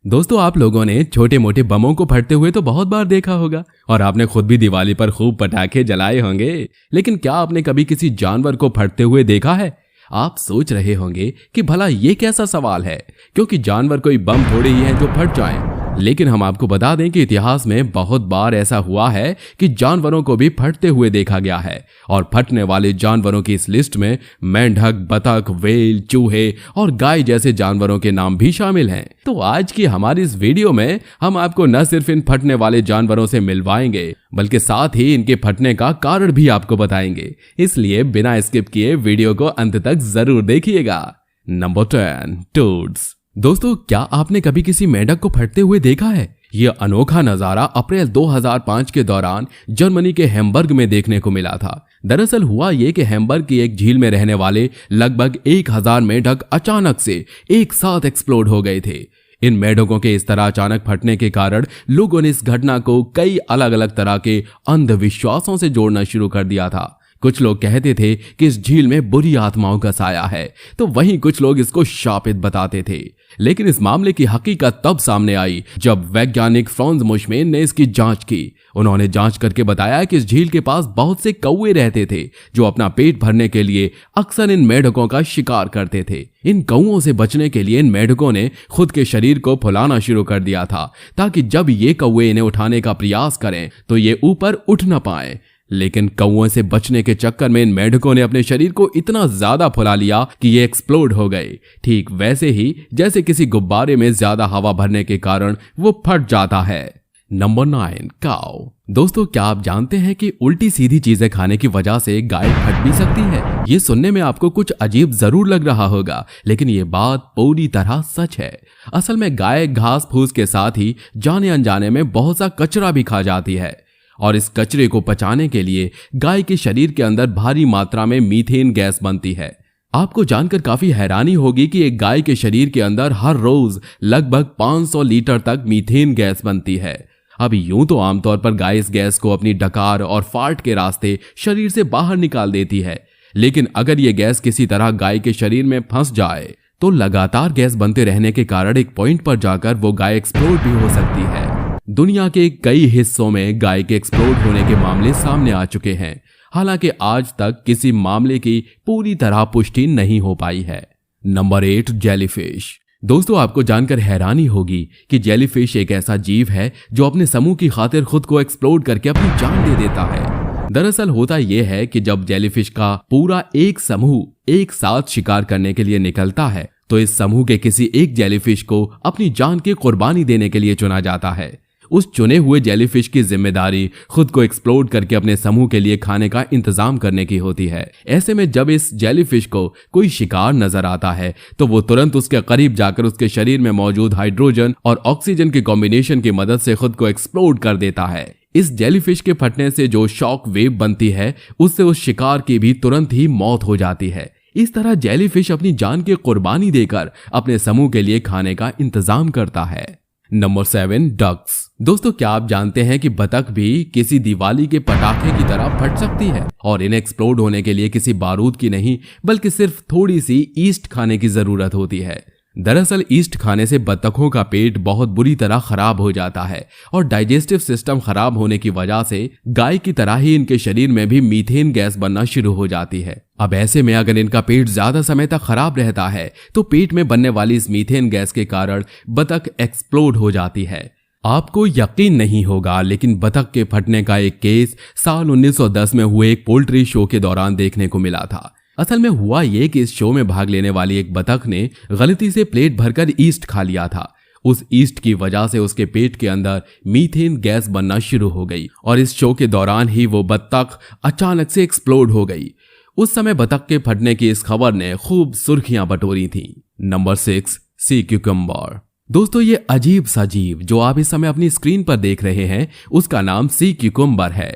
दोस्तों, आप लोगों ने छोटे मोटे बमों को फटते हुए तो बहुत बार देखा होगा और आपने खुद भी दिवाली पर खूब पटाखे जलाए होंगे। लेकिन क्या आपने कभी किसी जानवर को फटते हुए देखा है? आप सोच रहे होंगे कि भला ये कैसा सवाल है, क्योंकि जानवर कोई बम थोड़े ही हैं जो फट जाएं। लेकिन हम आपको बता दें कि इतिहास में बहुत बार ऐसा हुआ है कि जानवरों को भी फटते हुए देखा गया है। और फटने वाले जानवरों की इस लिस्ट में मेंढक, बतख, व्हेल, चूहे और गाय जैसे जानवरों के नाम भी शामिल हैं। तो आज की हमारी इस वीडियो में हम आपको न सिर्फ इन फटने वाले जानवरों से मिलवाएंगे, बल्कि साथ ही इनके फटने का कारण भी आपको बताएंगे। इसलिए बिना स्किप किए वीडियो को अंत तक जरूर देखिएगा। नंबर 10, टूड्स। दोस्तों, क्या आपने कभी किसी मेंढक को फटते हुए देखा है? यह अनोखा नजारा अप्रैल 2005 के दौरान जर्मनी के हैम्बर्ग में देखने को मिला था। दरअसल हुआ ये कि हैम्बर्ग की एक झील में रहने वाले लगभग 1000 मेंढक अचानक से एक साथ एक्सप्लोड हो गए थे। इन मेंढकों के इस तरह अचानक फटने के कारण लोगों ने इस घटना को कई अलग अलग तरह के अंधविश्वासों से जोड़ना शुरू कर दिया था। कुछ लोग कहते थे कि इस झील में बुरी आत्माओं का साया है, तो वहीं कुछ लोग इसको शापित बताते थे। लेकिन इस मामले की हकीकत तब सामने आई जब वैज्ञानिक फ्रांज मुशमेन ने इसकी जांच की। उन्होंने जांच करके बताया कि इस झील के पास बहुत से कौवे रहते थे जो अपना पेट भरने के लिए अक्सर इन मेंढकों का शिकार करते थे। इन कौवों से बचने के लिए इन मेंढकों ने खुद के शरीर को फुलाना शुरू कर दिया था, ताकि जब ये कौवे इन्हें उठाने का प्रयास करें तो ये ऊपर उठ न पाए। लेकिन कौवों से बचने के चक्कर में इन मेंढकों ने अपने शरीर को इतना ज्यादा फुला लिया कि ये एक्सप्लोड हो गए, ठीक वैसे ही जैसे किसी गुब्बारे में ज्यादा हवा भरने के कारण वो फट जाता है। नंबर 9, काऊ। दोस्तों, क्या आप जानते हैं कि उल्टी सीधी चीजें खाने की वजह से गाय फट भी सकती है? ये सुनने में आपको कुछ अजीब जरूर लग रहा होगा, लेकिन ये बात पूरी तरह सच है। असल में गाय घास फूस के साथ ही जाने अनजाने में बहुत सा कचरा भी खा जाती है, और इस कचरे को पचाने के लिए गाय के शरीर के अंदर भारी मात्रा में मीथेन गैस बनती है। आपको जानकर काफी हैरानी होगी कि एक गाय के शरीर के अंदर हर रोज लगभग 500 लीटर तक मीथेन गैस बनती है। अब यूं तो आमतौर पर गाय इस गैस को अपनी डकार और फार्ट के रास्ते शरीर से बाहर निकाल देती है, लेकिन अगर ये गैस किसी तरह गाय के शरीर में फंस जाए तो लगातार गैस बनते रहने के कारण एक पॉइंट पर जाकर वो गाय एक्सप्लोड भी हो सकती है। दुनिया के कई हिस्सों में गाय के एक्सप्लोड होने के मामले सामने आ चुके हैं, हालांकि आज तक किसी मामले की पूरी तरह पुष्टि नहीं हो पाई है। Number 8, jellyfish. दोस्तों, आपको जानकर हैरानी होगी कि जेलीफिश एक ऐसा जीव है जो अपने समूह की खातिर खुद को एक्सप्लोड करके अपनी जान दे देता है। दरअसल होता यह है कि जब जेलीफिश का पूरा एक समूह एक साथ शिकार करने के लिए निकलता है तो इस समूह के किसी एक जेलीफिश को अपनी जान की कुर्बानी देने के लिए चुना जाता है। उस चुने हुए जेलीफिश की जिम्मेदारी खुद को एक्सप्लोड करके अपने समूह के लिए खाने का इंतजाम करने की होती है। ऐसे में जब इस जेलीफिश को कोई शिकार नजर आता है तो वो तुरंत उसके करीब जाकर उसके शरीर में मौजूद हाइड्रोजन और ऑक्सीजन के कॉम्बिनेशन की मदद से खुद को एक्सप्लोड कर देता है। इस जेलीफिश के फटने से जो शॉक वेव बनती है उससे उस शिकार की भी तुरंत ही मौत हो जाती है। इस तरह जेलीफिश अपनी जान की कुर्बानी देकर अपने समूह के लिए खाने का इंतजाम करता है। Number 7, ducks. दोस्तों, क्या आप जानते हैं कि बतख भी किसी दिवाली के पटाखे की तरह फट सकती है, और इन्हें एक्सप्लोड होने के लिए किसी बारूद की नहीं बल्कि सिर्फ थोड़ी सी ईस्ट खाने की जरूरत होती है। दरअसल ईस्ट खाने से बतखों का पेट बहुत बुरी तरह खराब हो जाता है और डाइजेस्टिव सिस्टम खराब होने की वजह से गाय की तरह ही इनके शरीर में भी मीथेन गैस बनना शुरू हो जाती है। अब ऐसे में अगर इनका पेट ज्यादा समय तक खराब रहता है तो पेट में बनने वाली इस मीथेन गैस के कारण बतख एक्सप्लोड हो जाती है। आपको यकीन नहीं होगा, लेकिन बतख के फटने का एक केस साल 1910 में हुए एक पोल्ट्री शो के दौरान देखने को मिला था। असल में हुआ ये कि इस शो में भाग लेने वाली एक बतख ने गलती से प्लेट भरकर ईस्ट खा लिया था। उस ईस्ट की वजह से उसके पेट के अंदर मीथेन गैस बनना शुरू हो गई और इस शो के दौरान ही वो बतख अचानक से एक्सप्लोड हो गई। उस समय बतख के फटने की इस खबर ने खूब सुर्खियां बटोरी थी। नंबर 6, सी क्यूकम्बर। दोस्तों, ये अजीब सा जीव जो आप इस समय अपनी स्क्रीन पर देख रहे हैं उसका नाम सी क्यूकम्बर है।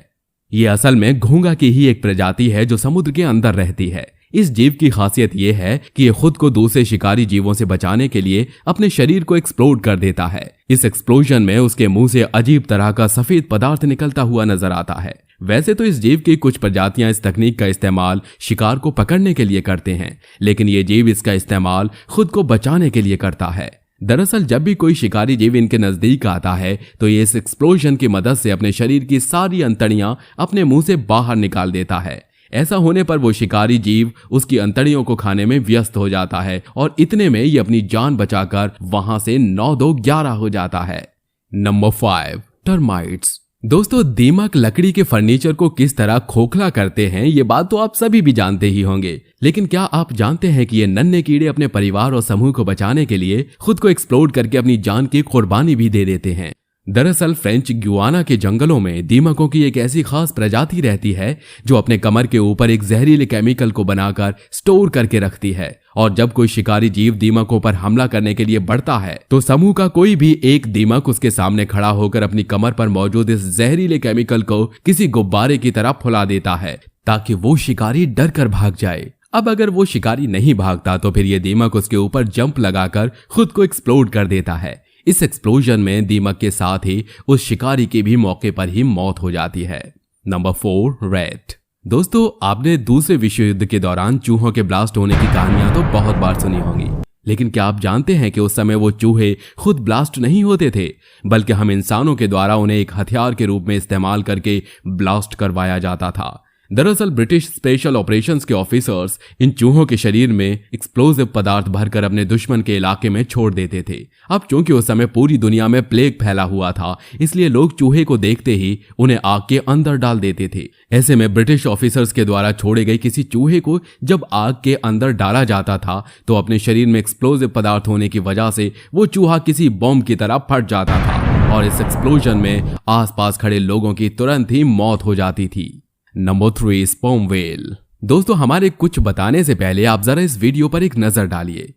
ये असल में घोंघा की ही एक प्रजाति है जो समुद्र के अंदर रहती है। इस जीव की खासियत यह है कि ये खुद को दूसरे शिकारी जीवों से बचाने के लिए अपने शरीर को एक्सप्लोड कर देता है। इस एक्सप्लोजन में उसके मुंह से अजीब तरह का सफेद पदार्थ निकलता हुआ नजर आता है। वैसे तो इस जीव की कुछ प्रजातियां इस तकनीक का इस्तेमाल शिकार को पकड़ने के लिए करते हैं, लेकिन ये जीव इसका इस्तेमाल खुद को बचाने के लिए करता है। दरअसल जब भी कोई शिकारी जीव इनके नजदीक आता है तो ये इस एक्सप्लोजन की मदद से अपने शरीर की सारी अंतड़ियां अपने मुंह से बाहर निकाल देता है। ऐसा होने पर वो शिकारी जीव उसकी अंतड़ियों को खाने में व्यस्त हो जाता है और इतने में ये अपनी जान बचाकर वहां से 9-2-11 हो जाता है। Number 5, termites. दोस्तों, दीमक लकड़ी के फर्नीचर को किस तरह खोखला करते हैं ये बात तो आप सभी भी जानते ही होंगे, लेकिन क्या आप जानते हैं कि ये नन्हे कीड़े अपने परिवार और समूह को बचाने के लिए खुद को एक्सप्लोड करके अपनी जान की कुर्बानी भी दे देते हैं। दरअसल फ्रेंच गुयाना के जंगलों में दीमकों की एक ऐसी खास प्रजाति रहती है जो अपने कमर के ऊपर एक जहरीले केमिकल को बनाकर स्टोर करके रखती है, और जब कोई शिकारी जीव दीमकों पर हमला करने के लिए बढ़ता है तो समूह का कोई भी एक दीमक उसके सामने खड़ा होकर अपनी कमर पर मौजूद इस जहरीले केमिकल को किसी गुब्बारे की तरह फुला देता है ताकि वो शिकारी डर कर भाग जाए। अब अगर वो शिकारी नहीं भागता तो फिर ये दीमक उसके ऊपर जंप लगाकर खुद को एक्सप्लोड कर देता है। इस एक्सप्लोजन में दीमक के साथ ही उस शिकारी की भी मौके पर ही मौत हो जाती है। Number 4, rat. दोस्तों, आपने दूसरे विश्व युद्ध के दौरान चूहों के ब्लास्ट होने की कहानियां तो बहुत बार सुनी होंगी, लेकिन क्या आप जानते हैं कि उस समय वो चूहे खुद ब्लास्ट नहीं होते थे, बल्कि हम इंसानों के द्वारा उन्हें एक हथियार के रूप में इस्तेमाल करके ब्लास्ट करवाया जाता था। दरअसल ब्रिटिश स्पेशल ऑपरेशंस के ऑफिसर्स इन चूहों के शरीर में एक्सप्लोजिव पदार्थ भरकर अपने दुश्मन के इलाके में छोड़ देते थे। अब चूंकि उस समय पूरी दुनिया में प्लेग फैला हुआ था, इसलिए लोग चूहे को देखते ही उन्हें आग के अंदर डाल देते थे। ऐसे में ब्रिटिश ऑफिसर्स के द्वारा छोड़े गए किसी चूहे को जब आग के अंदर डाला जाता था तो अपने शरीर में एक्सप्लोजिव पदार्थ होने की वजह से वो चूहा किसी बॉम्ब की तरह फट जाता था और इस एक्सप्लोजन में आसपास खड़े लोगों की तुरंत ही मौत हो जाती थी। Number 3, sperm whale. दोस्तों, हमारे कुछ बताने से पहले आप जरा इस वीडियो पर एक नजर डालिए।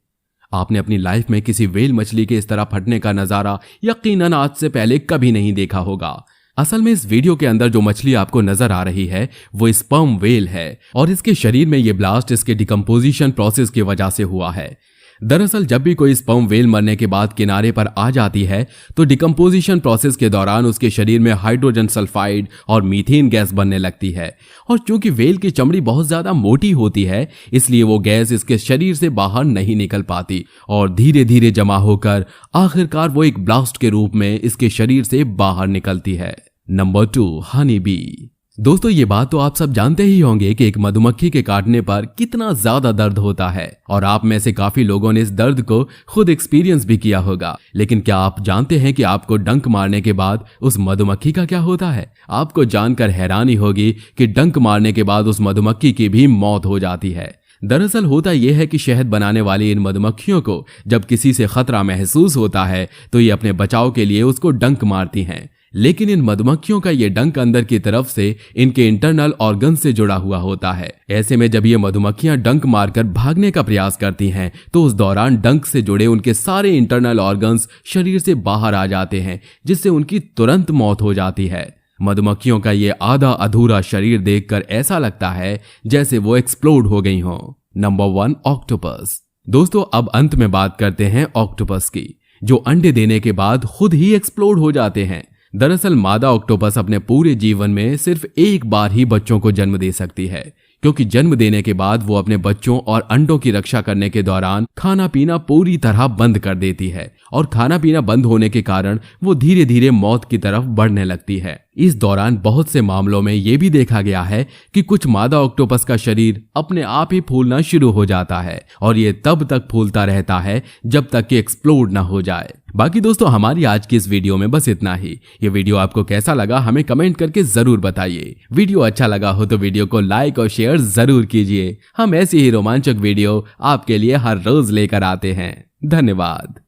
आपने अपनी लाइफ में किसी व्हेल मछली के इस तरह फटने का नजारा यकीनन आज से पहले कभी नहीं देखा होगा। असल में इस वीडियो के अंदर जो मछली आपको नजर आ रही है वो स्पर्म व्हेल है और इसके शरीर में ये ब्लास्ट इसके डिकम्पोजिशन प्रोसेस की वजह से हुआ है। दरअसल जब भी कोई स्पर्म व्हेल मरने के बाद किनारे पर आ जाती है तो डिकम्पोजिशन प्रोसेस के दौरान उसके शरीर में हाइड्रोजन सल्फाइड और मीथेन गैस बनने लगती है, और चूंकि व्हेल की चमड़ी बहुत ज्यादा मोटी होती है इसलिए वो गैस इसके शरीर से बाहर नहीं निकल पाती और धीरे धीरे जमा होकर आखिरकार वो एक ब्लास्ट के रूप में इसके शरीर से बाहर निकलती है। Number 2, honey bee. दोस्तों, ये बात तो आप सब जानते ही होंगे कि एक मधुमक्खी के काटने पर कितना ज्यादा दर्द होता है, और आप में से काफी लोगों ने इस दर्द को खुद एक्सपीरियंस भी किया होगा। लेकिन क्या आप जानते हैं कि आपको डंक मारने के बाद उस मधुमक्खी का क्या होता है? आपको जानकर हैरानी होगी कि डंक मारने के बाद उस मधुमक्खी की भी मौत हो जाती है। दरअसल होता यह है कि शहद बनाने वाली इन मधुमक्खियों को जब किसी से खतरा महसूस होता है तो ये अपने बचाव के लिए उसको डंक मारती हैं, लेकिन इन मधुमक्खियों का ये डंक अंदर की तरफ से इनके इंटरनल ऑर्गन से जुड़ा हुआ होता है। ऐसे में जब ये मधुमक्खियां डंक मारकर भागने का प्रयास करती हैं तो उस दौरान डंक से जुड़े उनके सारे इंटरनल ऑर्गन्स शरीर से बाहर आ जाते हैं, जिससे उनकी तुरंत मौत हो जाती है। मधुमक्खियों का ये आधा अधूरा शरीर देखकर ऐसा लगता है जैसे वो एक्सप्लोड हो गई हों। Number 1, octopus. दोस्तों, अब अंत में बात करते हैं ऑक्टोपस की, जो अंडे देने के बाद खुद ही एक्सप्लोड हो जाते हैं। दरअसल मादा ऑक्टोपस अपने पूरे जीवन में सिर्फ एक बार ही बच्चों को जन्म दे सकती है, क्योंकि जन्म देने के बाद वो अपने बच्चों और अंडों की रक्षा करने के दौरान खाना पीना पूरी तरह बंद कर देती है, और खाना पीना बंद होने के कारण वो धीरे धीरे मौत की तरफ बढ़ने लगती है। इस दौरान बहुत से मामलों में ये भी देखा गया है कि कुछ मादा ऑक्टोपस का शरीर अपने आप ही फूलना शुरू हो जाता है, और ये तब तक फूलता रहता है जब तक कि एक्सप्लोड ना हो जाए। बाकी दोस्तों, हमारी आज की इस वीडियो में बस इतना ही। ये वीडियो आपको कैसा लगा हमें कमेंट करके जरूर बताइए। वीडियो अच्छा लगा हो तो वीडियो को लाइक और शेयर जरूर कीजिए। हम ऐसी ही रोमांचक वीडियो आपके लिए हर रोज लेकर आते हैं। धन्यवाद।